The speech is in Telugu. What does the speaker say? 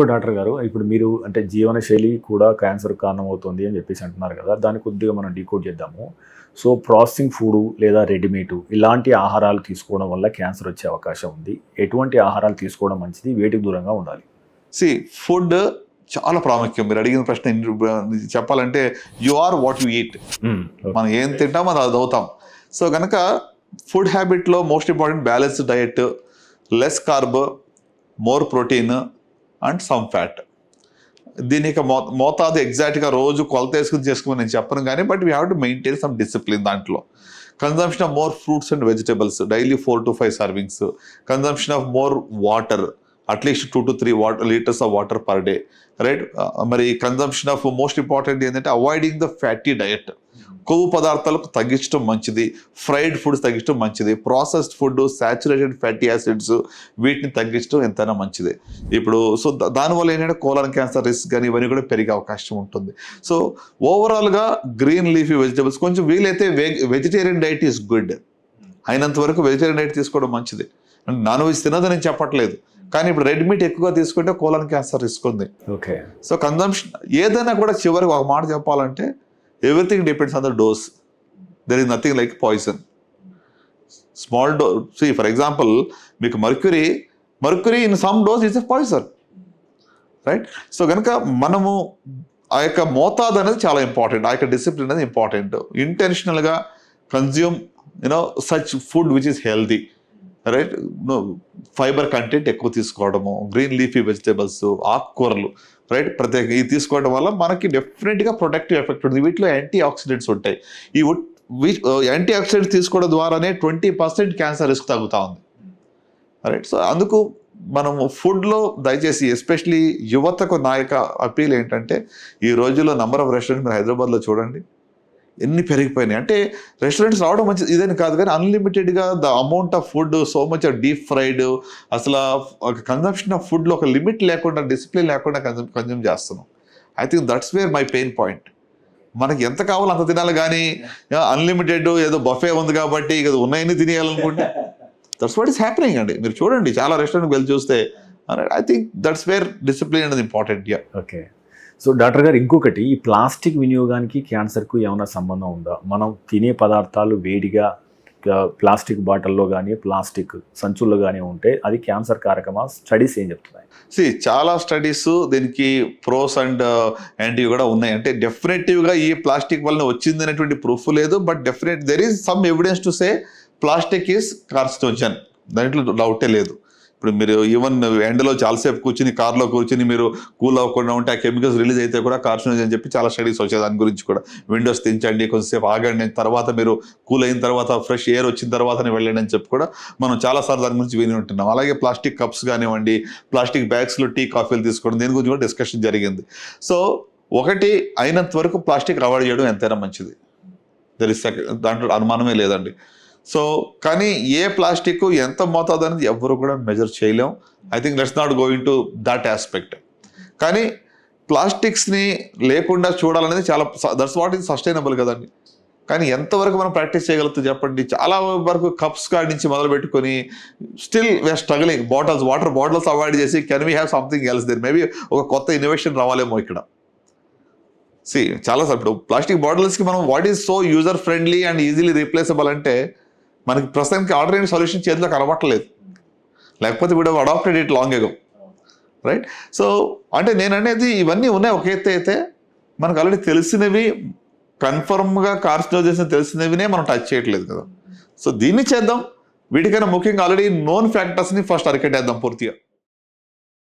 డాక్టర్ గారు ఇప్పుడు మీరు అంటే జీవనశైలి కూడా క్యాన్సర్ కారణమవుతుంది అని చెప్పేసి అంటున్నారు కదా! దాన్ని కొద్దిగా మనం డీకోడ్ చేద్దాము. సో, ప్రాసెసింగ్ ఫుడ్ లేదా రెడీమేడ్ ఇలాంటి ఆహారాలు తీసుకోవడం వల్ల క్యాన్సర్ వచ్చే అవకాశం ఉంది. ఎటువంటి ఆహారాలు తీసుకోవడం మంచిది? వేటికి దూరంగా ఉండాలి? ఫుడ్ చాలా ప్రాముఖ్యం. మీరు అడిగిన ప్రశ్న చెప్పాలంటే you are what you eat. మనం ఏం తింటామో అది అవుతాం. సో కనుక ఫుడ్ హ్యాబిట్లో most important balanced diet, less carb, more protein and some fat. దీని యొక్క మోతాదు ఎగ్జాక్ట్గా రోజు కొలత వేసుకుని చేసుకోమని నేను చెప్పను కానీ but we have to maintain some discipline. దాంట్లో consumption of more fruits and vegetables, daily 4 to 5 servings. Consumption of more water, at least 2 to 3 liters of water per day, right. మరి కన్జంప్షన్ ఆఫ్ మోస్ట్ ఇంపార్టెంట్ ఏంటంటే అవాయిడింగ్ ద ఫ్యాటీ డయట్. కొవ్వు పదార్థాలకు తగ్గించడం మంచిది, ఫ్రైడ్ ఫుడ్స్ తగ్గించడం మంచిది, processed food, saturated fatty acids వీటిని తగ్గించడం ఎంతైనా మంచిది. ఇప్పుడు సో దానివల్ల ఏంటంటే కోలన్ క్యాన్సర్ రిస్క్ కానీ ఇవన్నీ కూడా పెరిగే అవకాశం ఉంటుంది. సో ఓవరాల్గా గ్రీన్ లీఫీ వెజిటబుల్స్, కొంచెం వీలైతే వెజిటేరియన్ డైట్ ఈస్ గుడ్. అయినంత వరకు వెజిటేరియన్ డైట్ తీసుకోవడం మంచిది. అంటే నాన్ వెజ్ తినదని నేను చెప్పట్లేదు, కానీ ఇప్పుడు రెడ్ మీట్ ఎక్కువగా తీసుకుంటే కోలన్ క్యాన్సర్ రిస్క్ ఉంది. ఓకే. సో కన్జంప్షన్ ఏదైనా కూడా చివరికి ఒక మాట చెప్పాలంటే everything depends on the dose. There is nothing like poison. Small dose, for example మీకు mercury in some dose is a poison, right. So కనుక మనము ఆ యొక్క మోతాదు అనేది చాలా ఇంపార్టెంట్, ఆ యొక్క డిసిప్లిన్ అనేది ఇంపార్టెంట్. ఇంటెన్షనల్గా consume such food which is healthy, right. Fibre content ఎక్కువ తీసుకోవడము, గ్రీన్ లీఫీ వెజిటేబుల్స్, ఆకుకూరలు, రైట్. ప్రత్యేకంగా ఇది తీసుకోవడం వల్ల మనకి డెఫినెట్గా ప్రొటెక్టివ్ ఎఫెక్ట్ ఉంటుంది. వీటిలో యాంటీ ఆక్సిడెంట్స్ ఉంటాయి. ఈ యాంటీ ఆక్సిడెంట్స్ తీసుకోవడం ద్వారానే 20% క్యాన్సర్ రిస్క్ తగ్గుతూ ఉంది, రైట్. సో అందుకు మనము ఫుడ్లో దయచేసి ఎస్పెషలీ యువతకు నా యొక్క అపీల్ ఏంటంటే ఈ రోజుల్లో నంబర్ ఆఫ్ రెస్టారెంట్స్ మీరు హైదరాబాద్లో చూడండి ఎన్ని పెరిగిపోయినాయి. అంటే రెస్టారెంట్స్ రావడం మంచిది ఇదని కాదు, కానీ అన్లిమిటెడ్గా the amount of food, so much of deep fried, అసలు కన్జంప్షన్ ఆఫ్ ఫుడ్లో ఒక లిమిట్ లేకుండా, డిసిప్లిన్ లేకుండా కన్జ్యూమ్ చేస్తున్నాం. I think that's where my pain point. మనకి ఎంత కావాలో అంత తినాలి, కానీ అన్లిమిటెడ్ ఏదో బఫే ఉంది కాబట్టి ఇక ఉన్నాయని తినేయాలనుకుంటే దట్స్ వాట్ ఈస్ హ్యాపెనింగ్ అండి. మీరు చూడండి చాలా రెస్టారెంట్కి వెళ్ళి చూస్తే I think that's wear discipline అనేది ఇంపార్టెంట్. ఓకే. సో డాక్టర్ గారు ఇంకొకటి, ఈ ప్లాస్టిక్ వినియోగానికి క్యాన్సర్కు ఏమైనా సంబంధం ఉందా? మనం తినే పదార్థాలు వేడిగా ప్లాస్టిక్ బాటిల్లో కానీ ప్లాస్టిక్ సంచుల్లో కానీ ఉంటే అది క్యాన్సర్ కారకమా? స్టడీస్ ఏం చెప్తున్నాయి? చాలా స్టడీస్ దీనికి ప్రోస్ అండ్ యాంటీ కూడా ఉన్నాయి. అంటే డెఫినెటివ్గా ఈ ప్లాస్టిక్ వలన వచ్చింది అనేటువంటి ప్రూఫ్ లేదు, but there is some evidence to say plastic is carcinogen, దాంట్లో డౌటే లేదు. ఇప్పుడు మీరు ఈవెన్ ఎండలో చాలాసేపు కూర్చుని కార్లో కూర్చుని మీరు కూల్ అవ్వకుండా ఉంటే ఆ కెమికల్స్ రిలీజ్ అయితే కూడా కార్సినోజన్ అని చెప్పి చాలా స్టడీస్ వచ్చాయి దాని గురించి కూడా. విండోస్ తెంచండి, కొంచెంసేపు ఆగండి, తర్వాత మీరు కూల్ అయిన తర్వాత ఫ్రెష్ ఎయిర్ వచ్చిన తర్వాతనే వెళ్ళండి అని చెప్పి కూడా మనం చాలాసార్లు దాని గురించి విని ఉంటున్నాం. అలాగే ప్లాస్టిక్ కప్స్ కానివ్వండి, ప్లాస్టిక్ బ్యాగ్స్లో టీ కాఫీలు తీసుకోవడం, దీని గురించి కూడా డిస్కషన్ జరిగింది. సో ఒకటి అయినంత వరకు ప్లాస్టిక్ అవాయిడ్ చేయడం ఎంతైనా మంచిది, దాంట్లో అనుమానమే లేదండి. సో కానీ ఏ ప్లాస్టిక్ ఎంత మోతాదు అనేది ఎవరు కూడా మెజర్ చేయలేం. I think let's not go in to that aspect. కానీ ప్లాస్టిక్స్ని లేకుండా చూడాలనేది చాలా, దట్స్ వాట్ ఈజ్ సస్టైనబుల్ కదండి. కానీ ఎంతవరకు మనం ప్రాక్టీస్ చేయగలుగుతాం చెప్పండి. చాలా వరకు కప్స్ కాడి నుంచి మొదలు పెట్టుకొని still we're struggling. Water bottles avoid చేసి can we have something else there, maybe ఒక కొత్త ఇన్నోవేషన్ రావాలేమో ఇక్కడ. చాలా ఇప్పుడు ప్లాస్టిక్ బాటిల్స్కి మనం what is so user friendly and easily replaceable అంటే మనకి ప్రస్తుతానికి ఆల్టర్నేటివ్ సొల్యూషన్ చేతిలో కనబట్టలేదు, లేకపోతే వీడు adapted it long ago, right. So అంటే నేను అనేది ఇవన్నీ ఉన్నాయి ఒక ఎత్తు అయితే, మనకు ఆల్రెడీ తెలిసినవి కన్ఫర్మ్గా కార్సినోజన్స్ తెలిసినవినే మనం టచ్ చేయట్లేదు కదా. సో దీన్ని చేద్దాం. వీటికైనా ముఖ్యంగా ఆల్రెడీ నోన్ ఫ్యాక్టర్స్ని ఫస్ట్ అరికట్టేద్దాం పూర్తిగా.